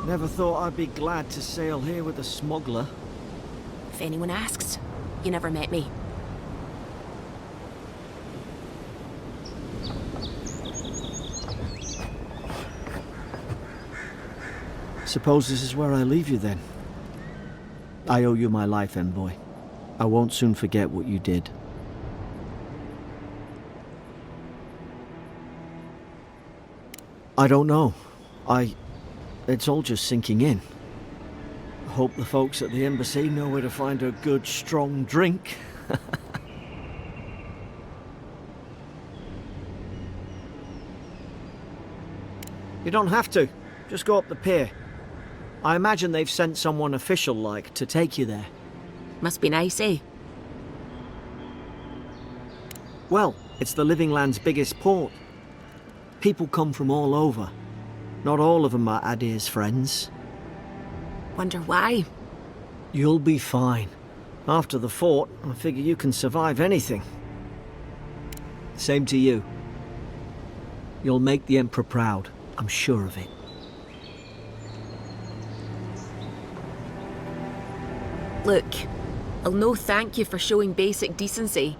Never thought I'd be glad to sail here with a smuggler. If anyone asks, you never met me. Suppose this is where I leave you then. I owe you my life, envoy. I won't soon forget what you did. I don't know. It's all just sinking in. I hope the folks at the embassy know where to find a good, strong drink. You don't have to. Just go up the pier. I imagine they've sent someone official-like to take you there. Must be nice, eh? Well, it's the Living Land's biggest port. People come from all over. Not all of them are Adir's friends. Wonder why? You'll be fine. After the fort, I figure you can survive anything. Same to you. You'll make the Emperor proud. I'm sure of it. Look, I'll no thank you for showing basic decency.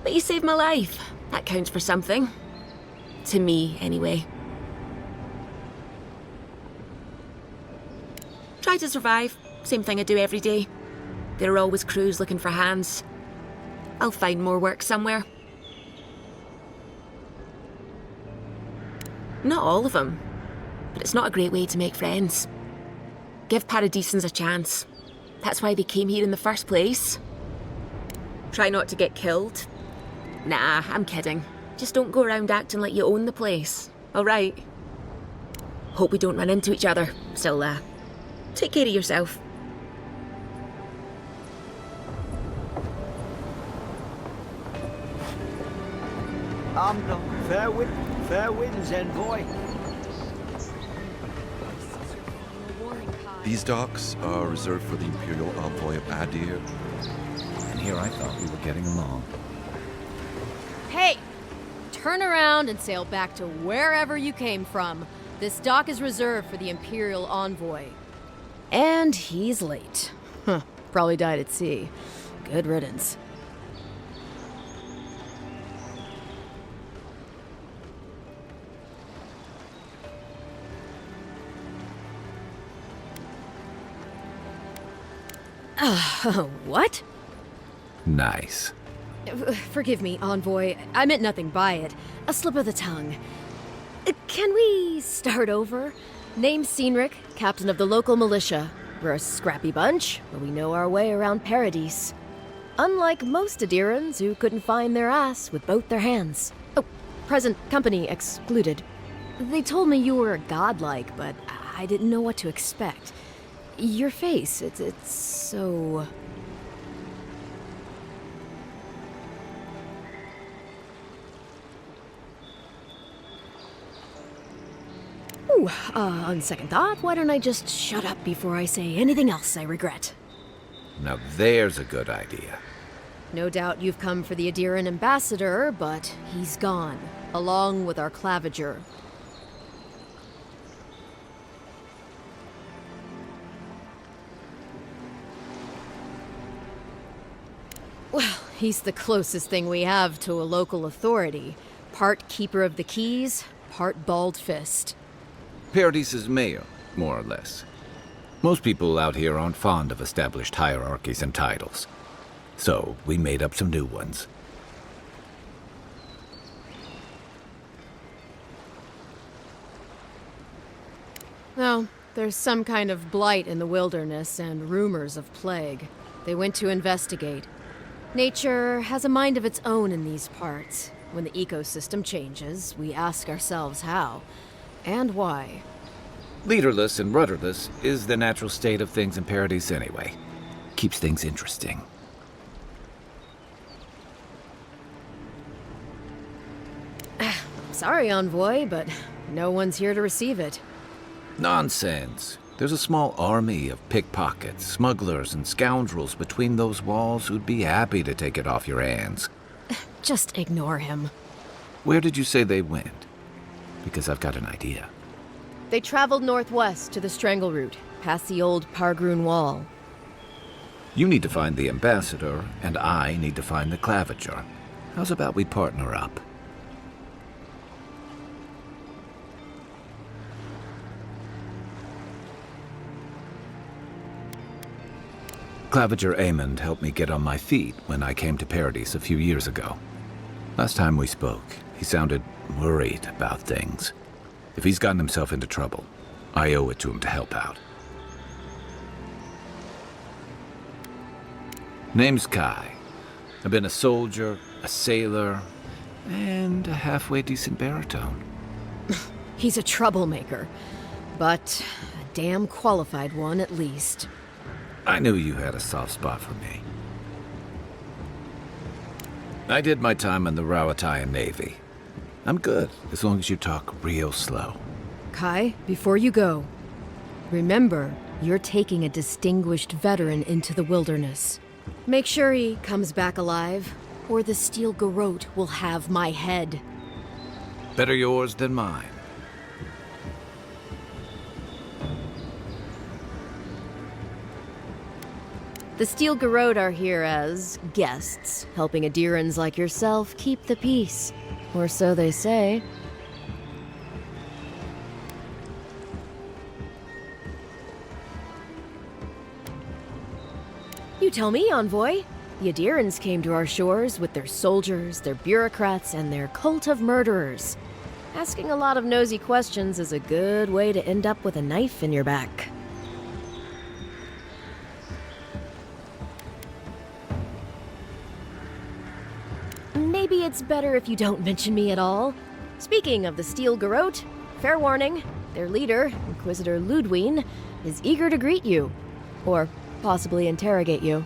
But you saved my life. That counts for something. To me, anyway. Try to survive. Same thing I do every day. There are always crews looking for hands. I'll find more work somewhere. Not all of them, but it's not a great way to make friends. Give Paradisans a chance. That's why they came here in the first place. Try not to get killed. Nah, I'm kidding. Just don't go around acting like you own the place, alright? Hope we don't run into each other. Still, take care of yourself. Fair winds, envoy. These docks are reserved for the Imperial Envoy of Adir. And here I thought we were getting along. Hey! Turn around and sail back to wherever you came from. This dock is reserved for the Imperial Envoy. And he's late. Huh, probably died at sea. Good riddance. What? Nice. Forgive me, Envoy. I meant nothing by it. A slip of the tongue. Can we start over? Name's Cynric, captain of the local militia. We're a scrappy bunch, but we know our way around Paradis. Unlike most Adirans who couldn't find their ass with both their hands. Oh, present company excluded. They told me you were godlike, but I didn't know what to expect. Your face, it's so... Ooh, on second thought, why don't I just shut up before I say anything else I regret? Now there's a good idea. No doubt you've come for the Adiran ambassador, but he's gone, along with our claviger. Well, he's the closest thing we have to a local authority. Part keeper of the keys, part bald fist. Paradis' mayor, more or less. Most people out here aren't fond of established hierarchies and titles. So we made up some new ones. Well, there's some kind of blight in the wilderness and rumors of plague. They went to investigate. Nature has a mind of its own in these parts. When the ecosystem changes, we ask ourselves how and why. Leaderless and rudderless is the natural state of things in Paradis anyway. Keeps things interesting. Sorry, Envoy, but no one's here to receive it. Nonsense. There's a small army of pickpockets, smugglers, and scoundrels between those walls who'd be happy to take it off your hands. Just ignore him. Where did you say they went? Because I've got an idea. They traveled northwest to the Strangle Route, past the old Pargrun Wall. You need to find the ambassador, and I need to find the claviger. How's about we partner up? Claviger Amond helped me get on my feet when I came to Paradis a few years ago. Last time we spoke, he sounded worried about things. If he's gotten himself into trouble, I owe it to him to help out. Name's Kai. I've been a soldier, a sailor, and a halfway decent baritone. He's a troublemaker, but a damn qualified one at least. I knew you had a soft spot for me. I did my time in the Rawatayan Navy. I'm good, as long as you talk real slow. Kai, before you go, remember, you're taking a distinguished veteran into the wilderness. Make sure he comes back alive, or the Steel Garrote will have my head. Better yours than mine. The Steel Garrote are here as guests, helping Adirans like yourself keep the peace. Or so they say. You tell me, Envoy. The Adirans came to our shores with their soldiers, their bureaucrats, and their cult of murderers. Asking a lot of nosy questions is a good way to end up with a knife in your back. Maybe it's better if you don't mention me at all. Speaking of the Steel Garrote, fair warning, their leader, Inquisitor Ludwine, is eager to greet you. Or possibly interrogate you.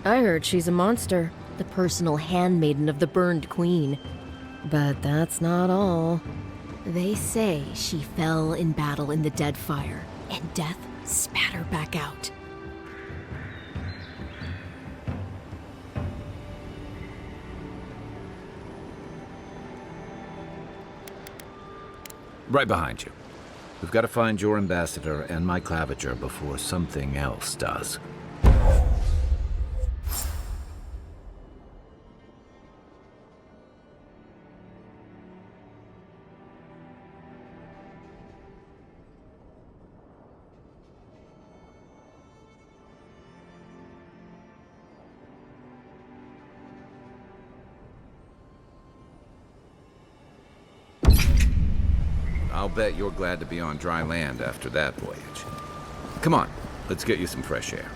I heard she's a monster, the personal handmaiden of the Burned Queen. But that's not all. They say she fell in battle in the Deadfire, and death spat her back out. Right behind you. We've got to find your ambassador and my claviger before something else does. I'll bet you're glad to be on dry land after that voyage. Come on, let's get you some fresh air.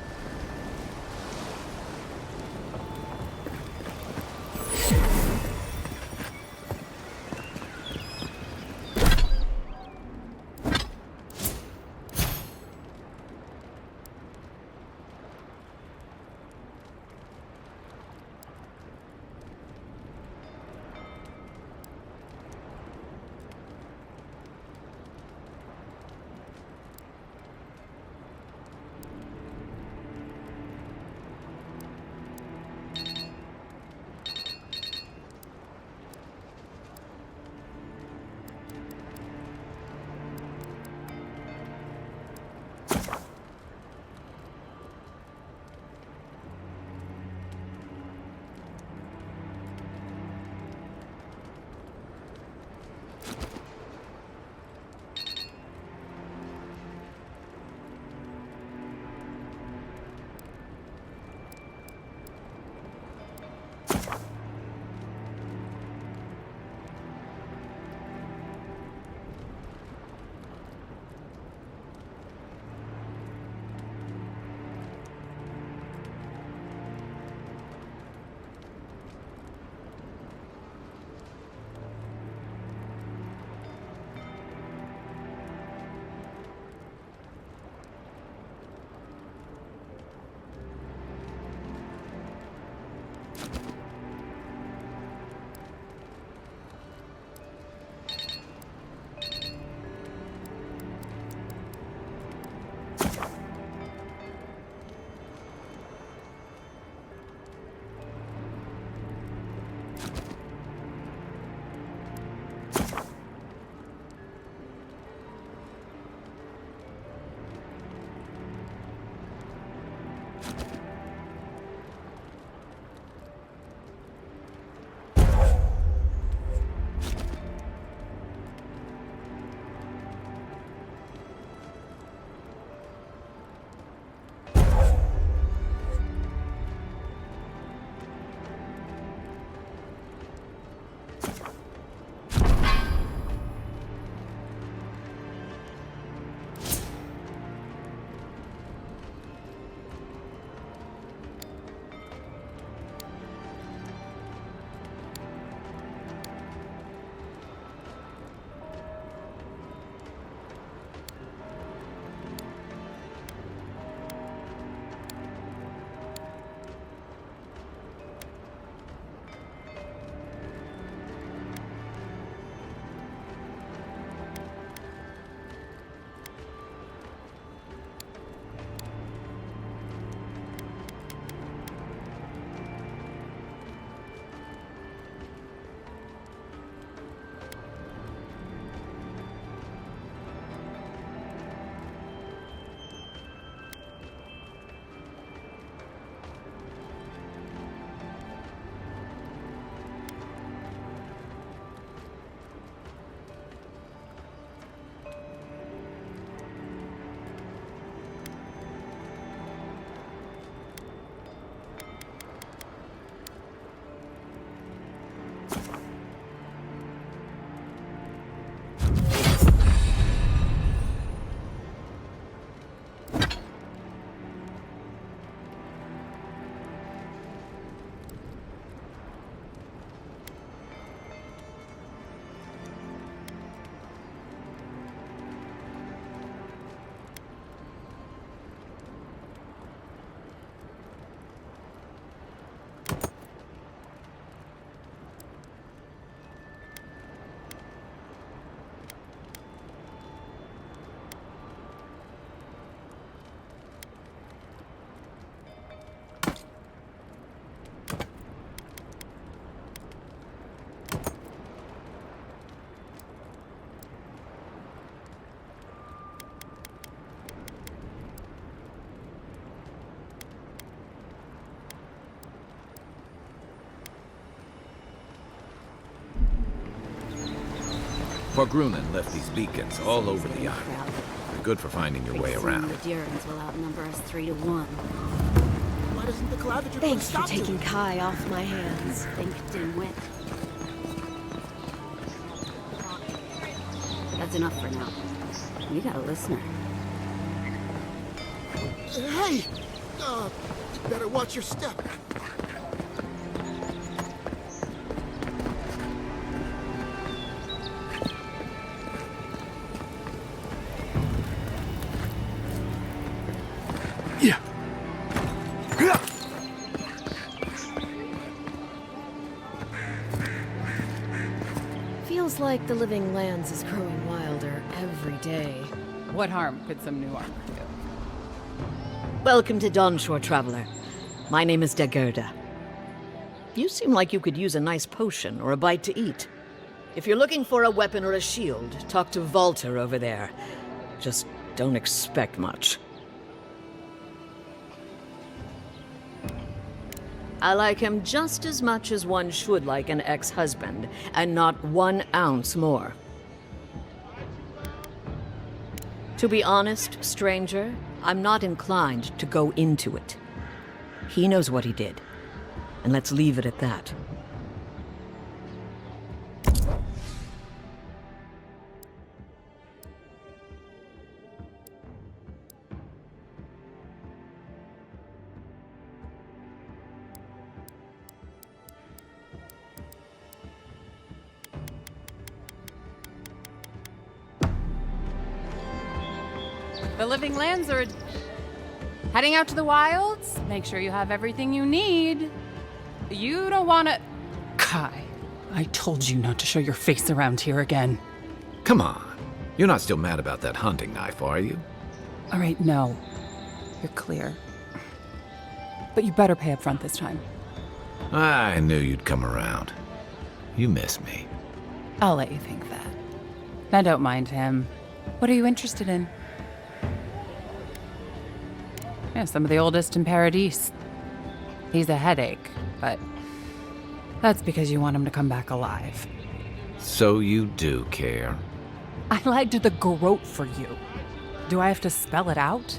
Grunen left these beacons all over the island. They're good for finding your way around. The Durans will outnumber us 3-1. Why doesn't the Claviger Thanks for stop taking doing Kai off my hands. Think dimwit. That's enough for now. You got a listener. it? Hey! You better watch your step. Yeah. Feels like the living lands is growing wilder every day. What harm could some new armor do? Welcome to Dawnshore, traveler. My name is Dagerda. You seem like you could use a nice potion or a bite to eat. If you're looking for a weapon or a shield, talk to Walter over there. Just don't expect much. I like him just as much as one should like an ex-husband, and not 1 ounce more. To be honest, stranger, I'm not inclined to go into it. He knows what he did, and let's leave it at that. The living lands are heading out to the wilds. Make sure you have everything you need. You don't want to... Kai, I told you not to show your face around here again. Come on. You're not still mad about that hunting knife, are you? All right, no. You're clear. But you better pay up front this time. I knew you'd come around. You miss me. I'll let you think that. Now don't mind him. What are you interested in? Yeah, some of the oldest in Paradis. He's a headache, but that's because you want him to come back alive. So you do care. I lied to the Garrote for you. Do I have to spell it out?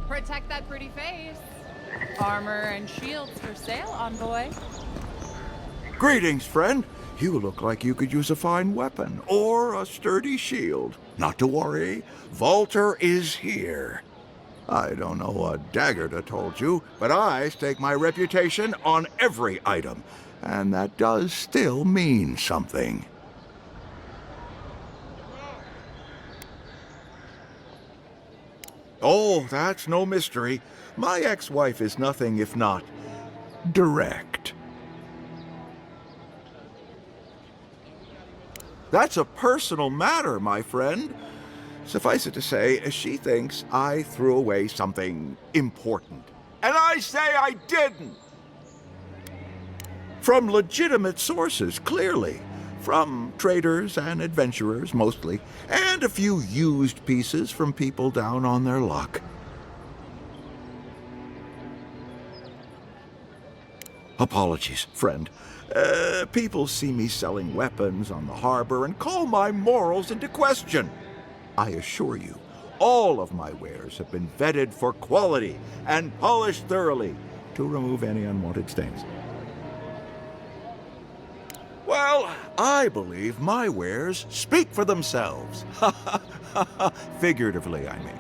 Protect that pretty face. Armor and shields for sale, envoy. Greetings, friend. You look like you could use a fine weapon or a sturdy shield. Not to worry, Walter is here. I don't know what Dagerda told you, but I stake my reputation on every item, and that does still mean something. Oh, that's no mystery. My ex-wife is nothing if not direct. That's a personal matter, my friend. Suffice it to say, she thinks I threw away something important. And I say I didn't! From legitimate sources, clearly. From traders and adventurers, mostly, and a few used pieces from people down on their luck. Apologies, friend. People see me selling weapons on the harbor and call my morals into question. I assure you, all of my wares have been vetted for quality and polished thoroughly to remove any unwanted stains. Well, Well, I believe my wares speak for themselves. Figuratively, I mean.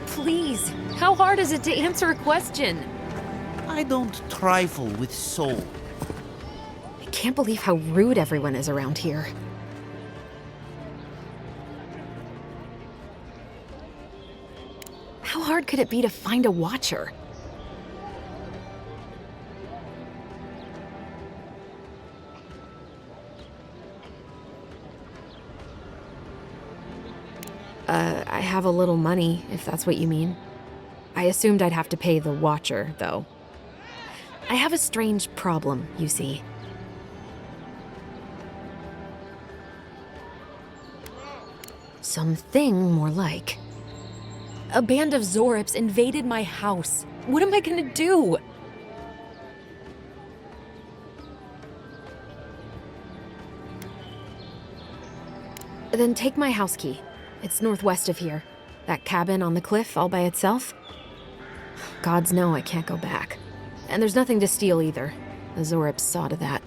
Please, how hard is it to answer a question? I don't trifle with soul. I can't believe how rude everyone is around here. How hard could it be to find a watcher? I have a little money, if that's what you mean. I assumed I'd have to pay the watcher, though. I have a strange problem, you see. Something more like. A band of Zorips invaded my house. What am I gonna do? Then take my house key. It's northwest of here. That cabin on the cliff all by itself. Gods know I can't go back. And there's nothing to steal either. The Zorips saw to that.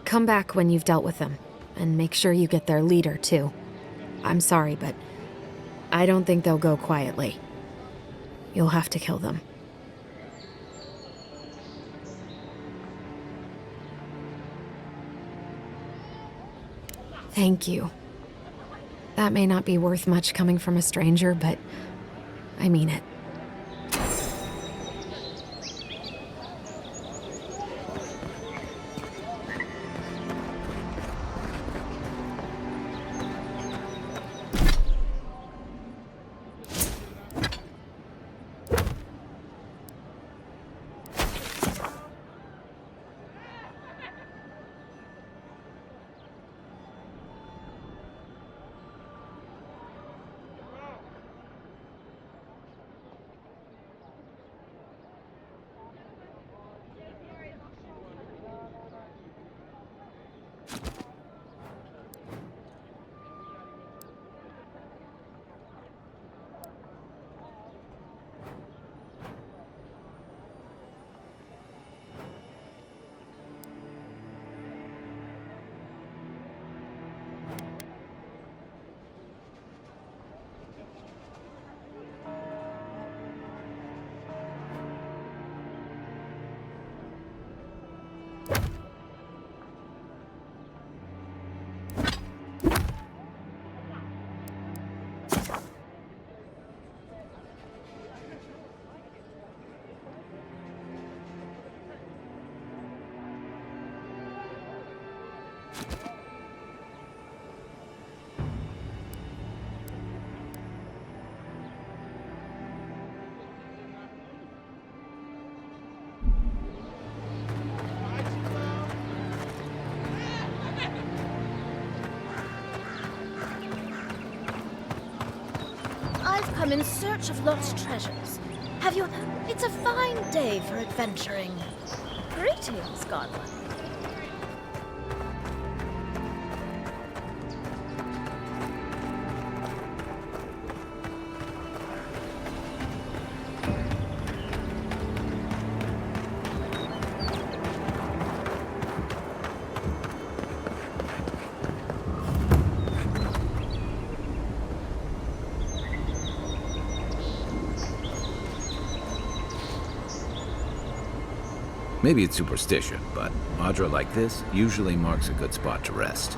Come back when you've dealt with them. And make sure you get their leader, too. I'm sorry, but I don't think they'll go quietly. You'll have to kill them. Thank you. That may not be worth much coming from a stranger, but I mean it. I'm in search of lost treasures. Have you... It's a fine day for adventuring. Greetings, Godwin. Maybe it's superstition, but Audra like this usually marks a good spot to rest.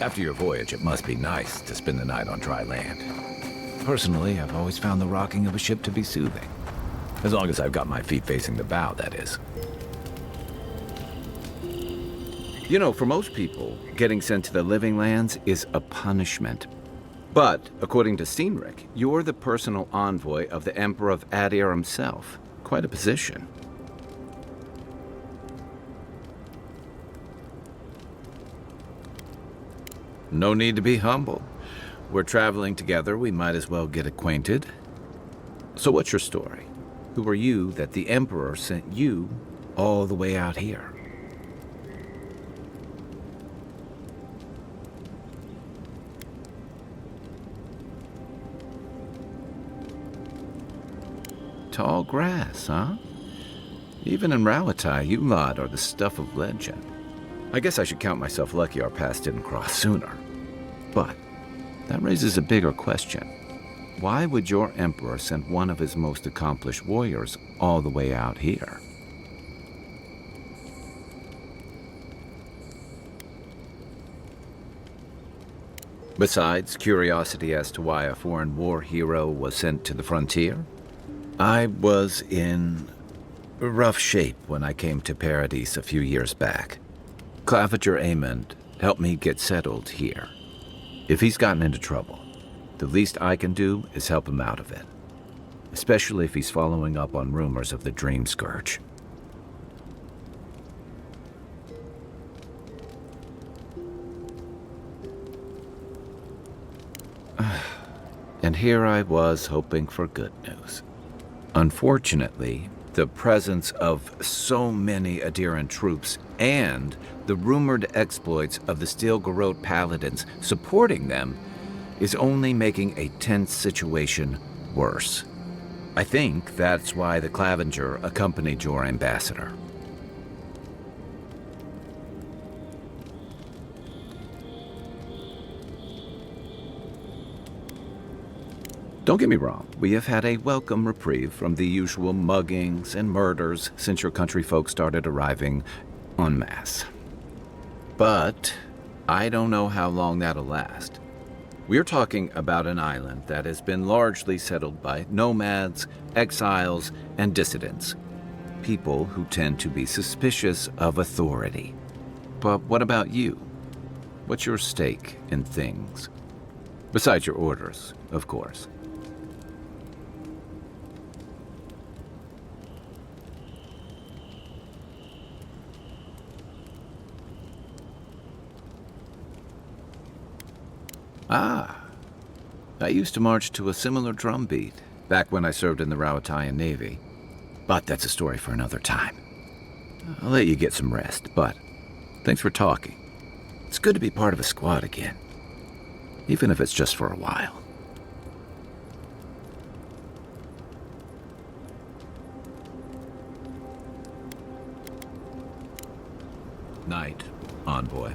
After your voyage, it must be nice to spend the night on dry land. Personally, I've always found the rocking of a ship to be soothing. As long as I've got my feet facing the bow, that is. You know, for most people, getting sent to the living lands is a punishment. But, according to Cynric, you're the personal envoy of the Emperor of Adir himself. Quite a position. No need to be humble. We're traveling together, we might as well get acquainted. So what's your story? Who are you that the Emperor sent you all the way out here? Tall grass, huh? Even in Rawatai, you lot are the stuff of legend. I guess I should count myself lucky our paths didn't cross sooner. But that raises a bigger question. Why would your emperor send one of his most accomplished warriors all the way out here? Besides curiosity as to why a foreign war hero was sent to the frontier, I was in rough shape when I came to Paradis a few years back. Claviger Amond helped me get settled here. If he's gotten into trouble, the least I can do is help him out of it. Especially if he's following up on rumors of the Dream Scourge. And here I was hoping for good news. Unfortunately, the presence of so many Adiran troops and the rumored exploits of the Steel-Garrote paladins supporting them is only making a tense situation worse. I think that's why the Clavenger accompanied your ambassador. Don't get me wrong, we have had a welcome reprieve from the usual muggings and murders since your country folk started arriving en masse. But I don't know how long that'll last. We're talking about an island that has been largely settled by nomads, exiles, and dissidents. People who tend to be suspicious of authority. But what about you? What's your stake in things? Besides your orders, of course. Ah, I used to march to a similar drumbeat back when I served in the Rawatayan Navy. But that's a story for another time. I'll let you get some rest, but thanks for talking. It's good to be part of a squad again, even if it's just for a while. Night, envoy.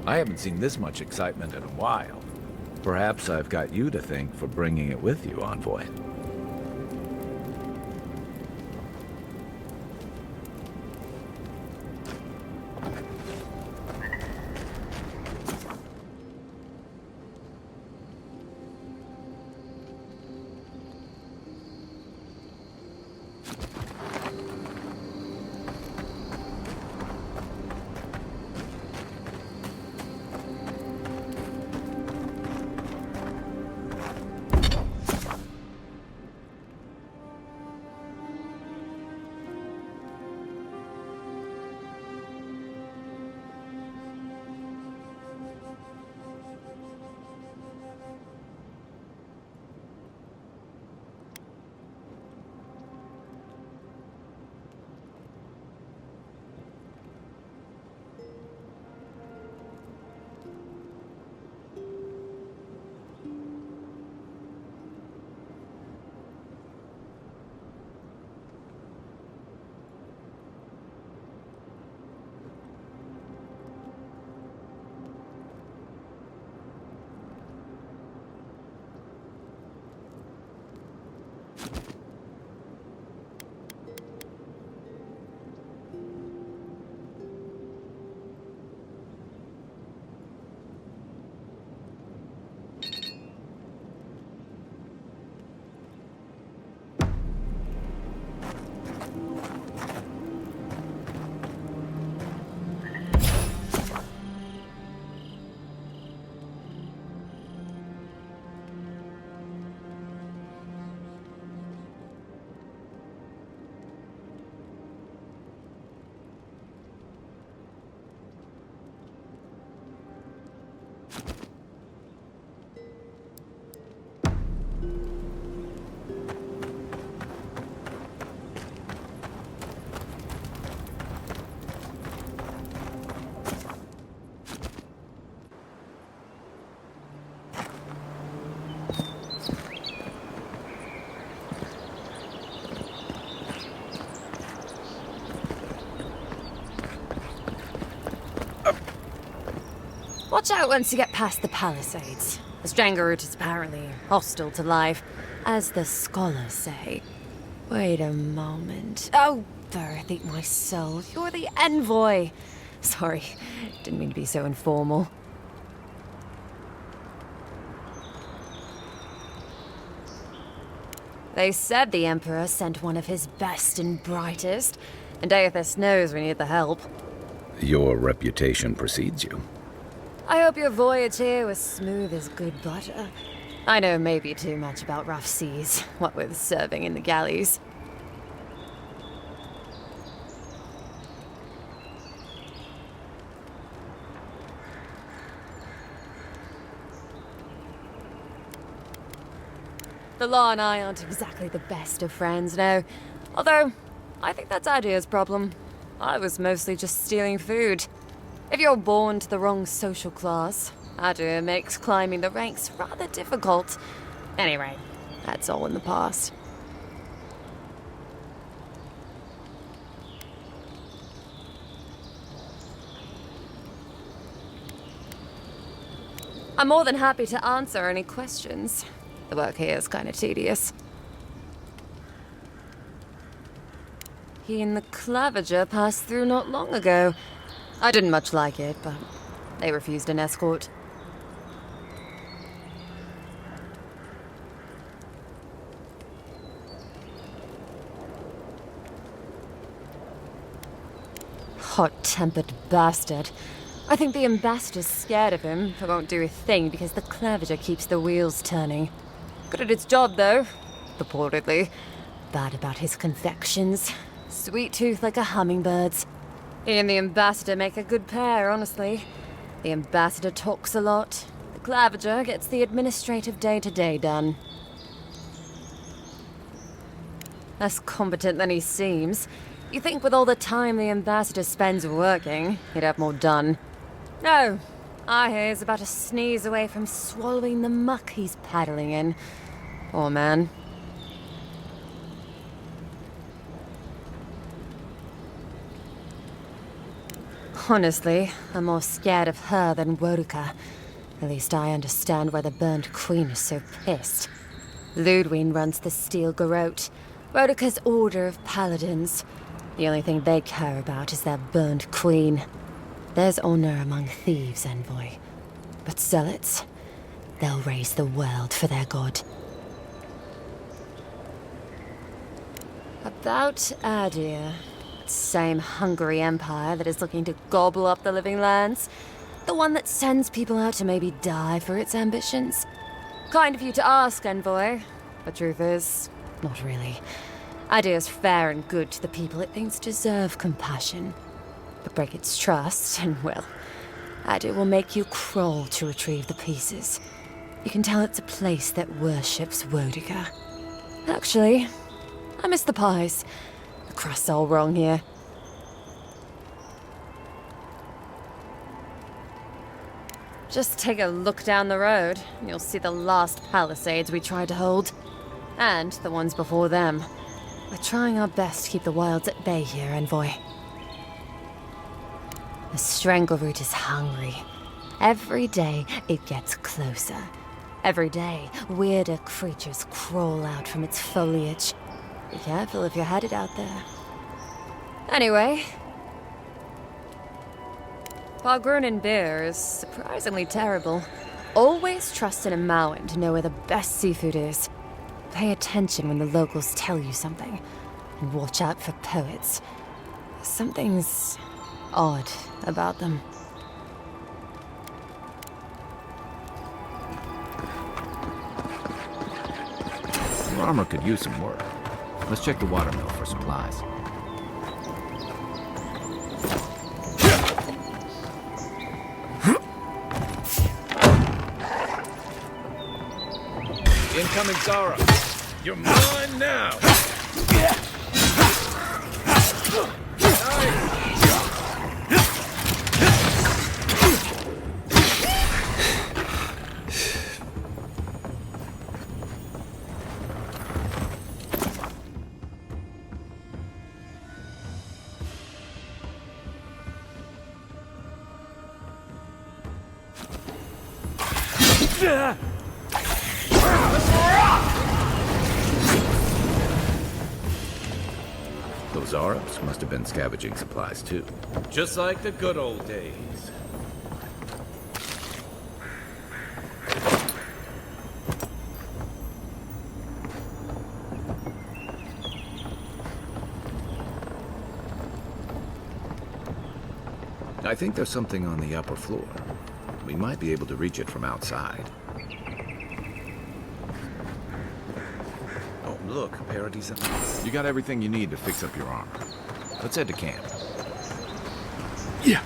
I haven't seen this much excitement in a while. Perhaps I've got you to thank for bringing it with you, envoy. Watch out once you get past the palisades. The Stranger route is apparently hostile to life, as the scholars say. Wait a moment. Oh, Birth, eat my soul. You're the envoy. Sorry, didn't mean to be so informal. They said the Emperor sent one of his best and brightest, and Aethys knows we need the help. Your reputation precedes you. I hope your voyage here was smooth as good butter. I know maybe too much about rough seas, what with serving in the galleys. The law and I aren't exactly the best of friends now. Although, I think that's Adia's problem. I was mostly just stealing food. If you're born to the wrong social class, Adia makes climbing the ranks rather difficult. Anyway, that's all in the past. I'm more than happy to answer any questions. The work here is kind of tedious. He and the Clavager passed through not long ago. I didn't much like it, but they refused an escort. Hot-tempered bastard. I think the ambassador's scared of him, but won't do a thing because the Clavager keeps the wheels turning. Good at its job, though. Purportedly. Bad about his confections. Sweet tooth like a hummingbird's. He and the ambassador make a good pair, honestly. The ambassador talks a lot. The Clavager gets the administrative day-to-day done. Less competent than he seems. You think with all the time the ambassador spends working, he'd have more done. No, I hear he's about a sneeze away from swallowing the muck he's paddling in. Poor man. Honestly, I'm more scared of her than Woduka. At least I understand why the Burnt Queen is so pissed. Ludwig runs the Steel Garrote, Woduka's order of paladins. The only thing they care about is their Burnt Queen. There's honor among thieves, Envoy. But zealots, they'll raise the world for their god. About Adir. Same hungry empire that is looking to gobble up the living lands. The one that sends people out to maybe die for its ambitions. Kind of you to ask, Envoy. But truth is, not really. Adir's fair and good to the people it thinks deserve compassion. But break its trust, and well, Adir will make you crawl to retrieve the pieces. You can tell it's a place that worships Woedica. Actually, I miss the pies. The crust's all wrong here. Just take a look down the road, and you'll see the last palisades we tried to hold. And the ones before them. We're trying our best to keep the wilds at bay here, Envoy. The Strangleroot is hungry. Every day, it gets closer. Every day, weirder creatures crawl out from its foliage. Be careful if you're headed out there. Anyway... Balgrunen beer is surprisingly terrible. Always trust in a Mauen to know where the best seafood is. Pay attention when the locals tell you something. And watch out for poets. Something's odd about them. Your armor could use some work. Let's check the watermill for supplies. Incoming Zara. You're mine now. Those Arabs must have been scavenging supplies too. Just like the good old days. I think there's something on the upper floor. We might be able to reach it from outside. Oh, look, Paradis. You got everything you need to fix up your armor. Let's head to camp. Yeah.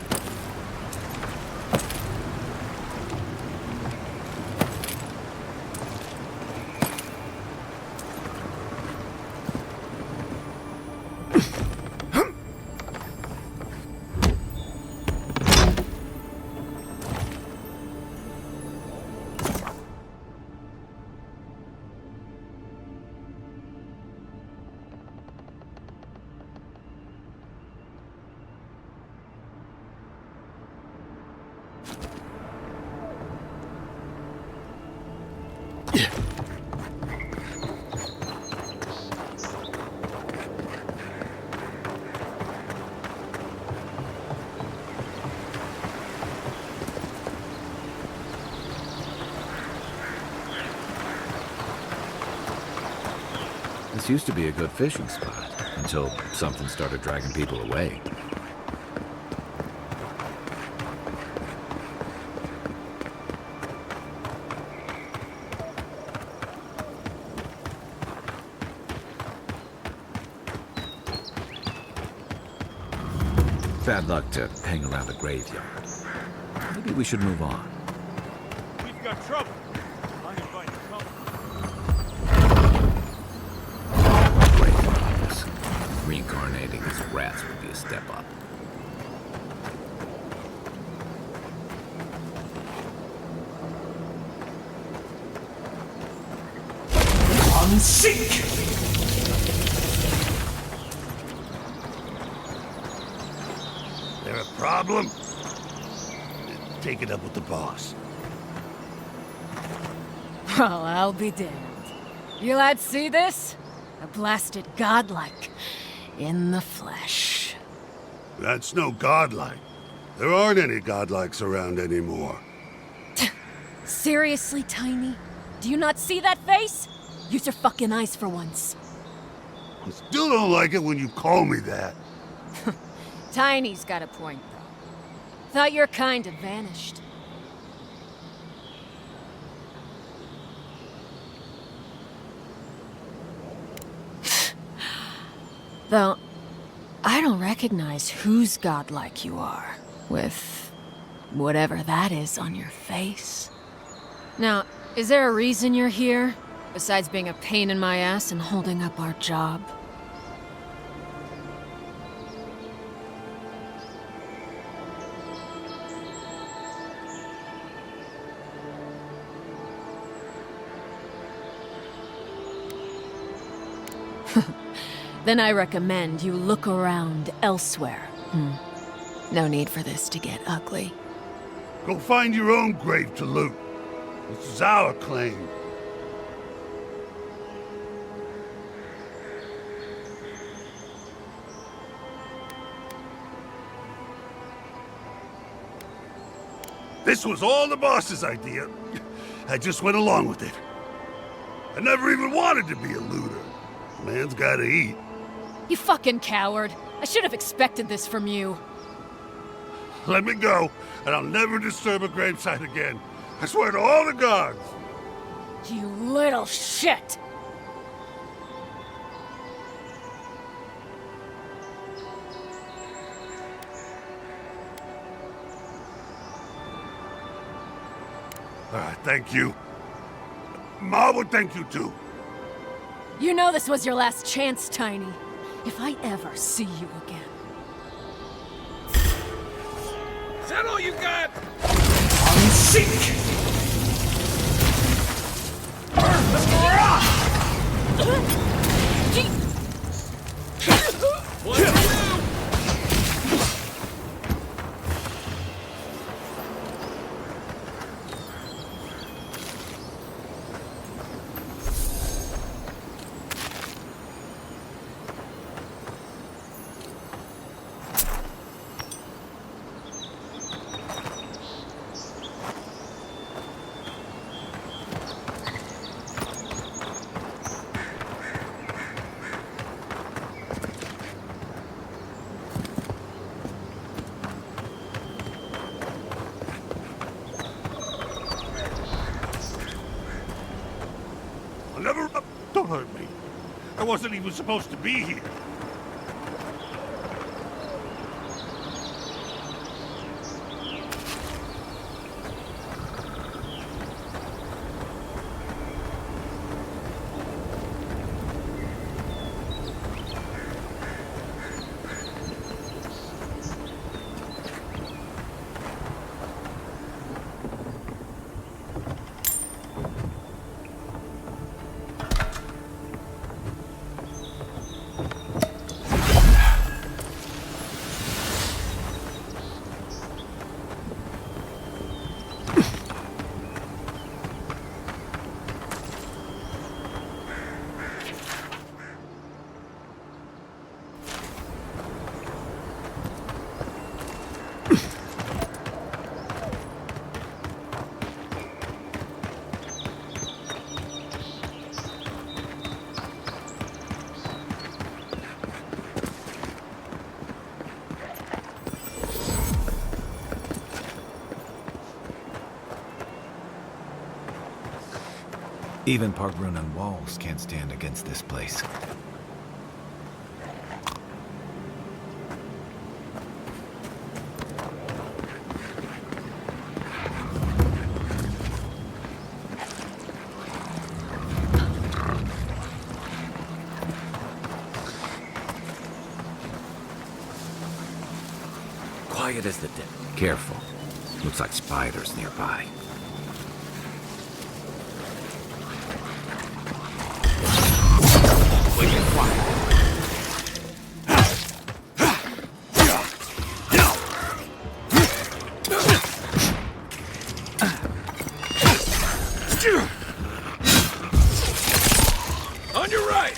This used to be a good fishing spot, until something started dragging people away. Bad luck to hang around the graveyard. Maybe we should move on. We've got trouble. I invite trouble. Reincarnating as rats would be a step up. I'm sick! There a problem? Take it up with the boss. Well, I'll be damned. You lads see this? A blasted godlike. In the flesh. That's no godlike. There aren't any godlikes around anymore. Seriously, Tiny? Do you not see that face? Use your fucking eyes for once. I still don't like it when you call me that. Tiny's got a point, though. Thought your kind had vanished. Though, I don't recognize whose godlike you are, with whatever that is on your face. Now, is there a reason you're here, besides being a pain in my ass and holding up our job? Then I recommend you look around elsewhere. No need for this to get ugly. Go find your own grave to loot. This is our claim. This was all the boss's idea. I just went along with it. I never even wanted to be a looter. Man's gotta eat. You fucking coward. I should have expected this from you. Let me go, and I'll never disturb a gravesite again. I swear to all the gods. You little shit! Thank you. Ma would thank you too. You know this was your last chance, Tiny. If I ever see you again. Is that all you got? I'm sick! hurt me. I wasn't even supposed to be here. Even Park-Runan walls can't stand against this place. Quiet as the dead. Careful. Looks like spiders nearby. On your right!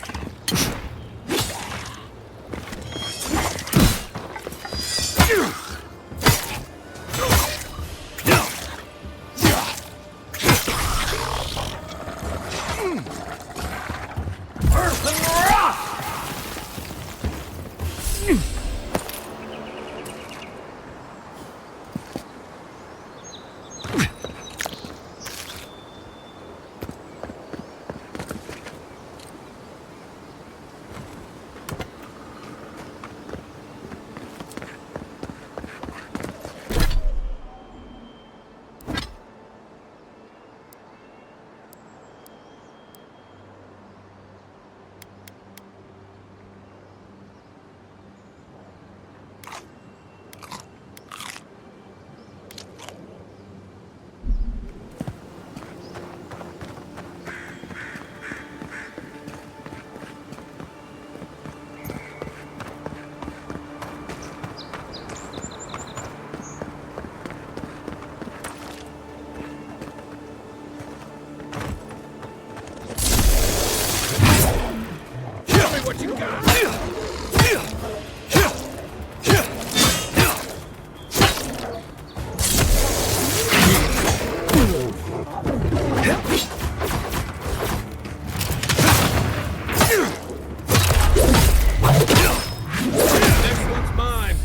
What you got? Next one's mine.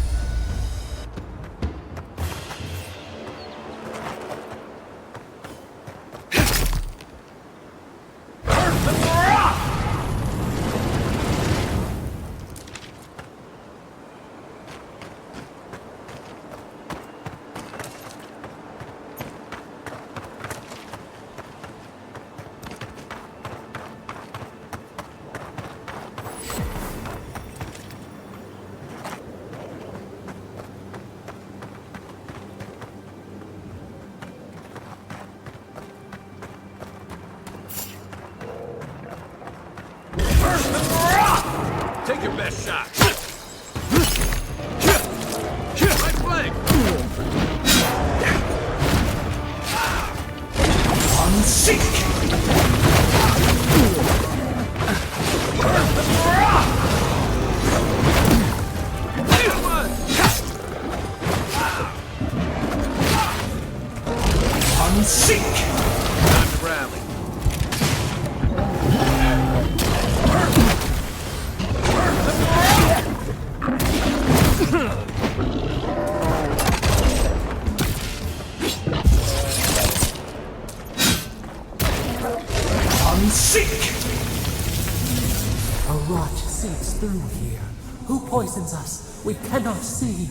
Take your best shot. Right flank. Unseek. Unseek. Time to rally. Unseek. A rot seeps through here. Who poisons us? We cannot see.